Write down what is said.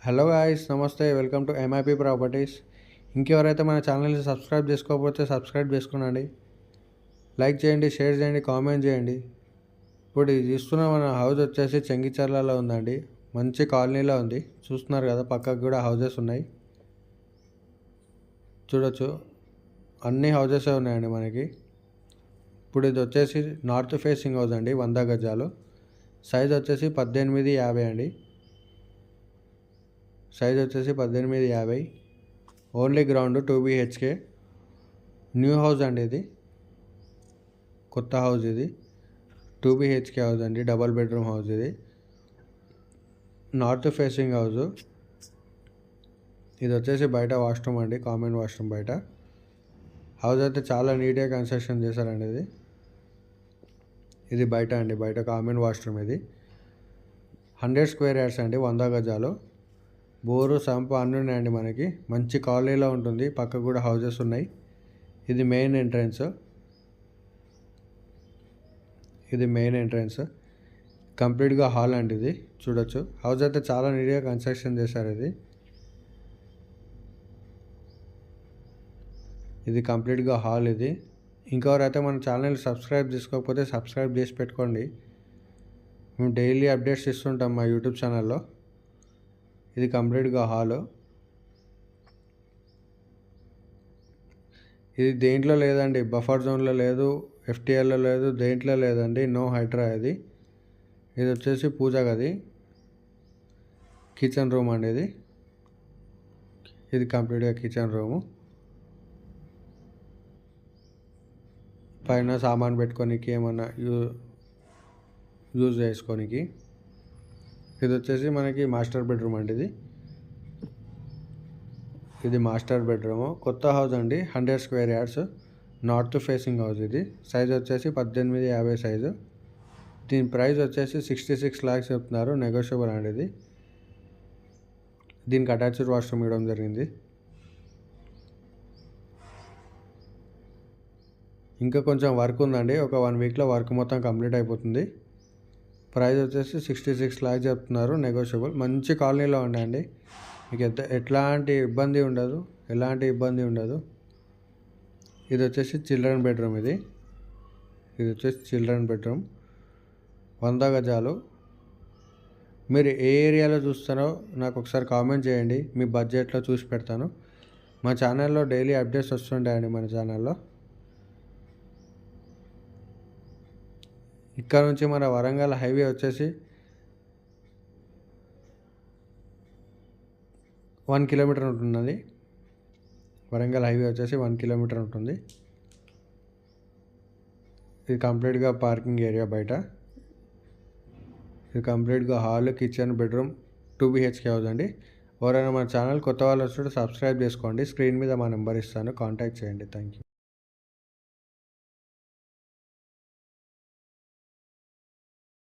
Hello guys, నమస్తే. Welcome to MIP properties. ఇంకెవరైతే మన ఛానల్ని సబ్స్క్రైబ్ చేసుకోకపోతే సబ్స్క్రైబ్ చేసుకునండి. లైక్ చేయండి, షేర్ చేయండి, కామెంట్ చేయండి. ఇప్పుడు ఇది చూస్తున్న మన హౌస్ వచ్చేసి చెంగిచర్లలో ఉందండి. మంచి కాలనీలో ఉంది. చూస్తున్నారు కదా, పక్కకు కూడా హౌజెస్ ఉన్నాయి. చూడొచ్చు, అన్ని హౌజెస్ ఉన్నాయండి మనకి. ఇప్పుడు ఇది వచ్చేసి నార్త్ ఫేసింగ్ హౌస్ అండి, 100 గజాలు. సైజ్ వచ్చేసి 1850 అండి. సైజ్ వచ్చేసి 1850. Only ground 2 BHK. New house అండి, ఇది కొత్త హౌస్. ఇది 2 BHK హౌస్ అండి, డబల్ బెడ్రూమ్ హౌస్. ఇది నార్త్ ఫేసింగ్ హౌస్. ఇది వచ్చేసి బయట వాష్రూమ్ అండి, కామన్ వాష్రూమ్ బయట. హౌస్ అయితే చాలా నీట్గా కన్స్ట్రక్షన్ చేశారండి. ఇది బయట అండి, బయట కామన్ వాష్రూమ్. ఇది 100 స్క్వేర్ యార్డ్స్ అండి, 100 గజాలు. బోరు సంప అన్నీ ఉన్నాయండి మనకి. మంచి కాలనీలో ఉంటుంది. పక్క కూడా హౌజెస్ ఉన్నాయి. ఇది మెయిన్ ఎంట్రన్స్. కంప్లీట్గా హాల్ అండి. ఇది చూడొచ్చు. హౌస్ అయితే చాలా నీట్గా కన్స్ట్రక్షన్ చేశారు. ఇది కంప్లీట్గా హాల్. ఇది ఇంకెవరైతే మన ఛానల్ని సబ్స్క్రైబ్ చేసుకోకపోతే సబ్స్క్రైబ్ చేసి పెట్టుకోండి. మేము డైలీ అప్డేట్స్ ఇస్తుంటాం మా యూట్యూబ్ ఛానల్లో. ఇది కంప్లీట్గా హాలు. ఇది దేంట్లో లేదండి, బఫర్ జోన్లో లేదు, FTLలో లేదు, దేంట్లో లేదండి. నో హైడ్రా. ఇది వచ్చేసి పూజ గది, కిచెన్ రూమ్ అండి. ఇది కంప్లీట్గా కిచెన్ రూము. పైన సామాన్ పెట్టుకోనికి, ఏమన్నా యూజ్ చేసుకోనికి. ఇది వచ్చేసి మనకి మాస్టర్ బెడ్రూమ్ అండి. ఇది మాస్టర్ బెడ్రూమ్. కొత్త హౌస్ అండి, 100 square yards, north facing house. ఇది సైజ్ వచ్చేసి 1850 సైజు. దీని ప్రైస్ వచ్చేసి 66 lakhs చెప్తున్నారు, నెగోషియబుల్ అండి. ఇది దీనికి అటాచ్డ్ వాష్రూమ్ ఇవ్వడం జరిగింది. ఇంకా కొంచెం వర్క్ ఉందండి. ఒక 1 weekలో వర్క్ మొత్తం కంప్లీట్ అయిపోతుంది. ప్రైస్ వచ్చేసి 66 lakhs చెప్తున్నారు, నెగోషియబుల్. మంచి కాలనీలో ఉండండి, మీకు ఎలాంటి ఇబ్బంది ఉండదు. ఇది వచ్చేసి చిల్డ్రన్ బెడ్రూమ్. ఇది వచ్చేసి చిల్డ్రన్ బెడ్రూమ్, 100 గజాలు. మీరు ఏ ఏరియాలో చూస్తారో నాకు ఒకసారి కామెంట్ చేయండి. మీ బడ్జెట్లో చూసి పెడతాను. మా ఛానల్లో డైలీ అప్డేట్స్ వస్తుంటాయండి. మన ఛానల్లో ఇక్కడ నుంచి మన వరంగల్ హైవే వచ్చేసి 1 kilometer ఉంటున్నది. వరంగల్ హైవే వచ్చేసి 1 kilometer ఉంటుంది. ఇది కంప్లీట్గా పార్కింగ్ ఏరియా బయట. ఇది కంప్లీట్గా hall, kitchen, bedroom, 2 BHK house అండి. ఎవరైనా మన ఛానల్ కొత్త వాళ్ళు వస్తుంటే సబ్స్క్రైబ్ చేసుకోండి. స్క్రీన్ మీద మా నెంబర్ ఇస్తాను, కాంటాక్ట్ చేయండి. Thank you.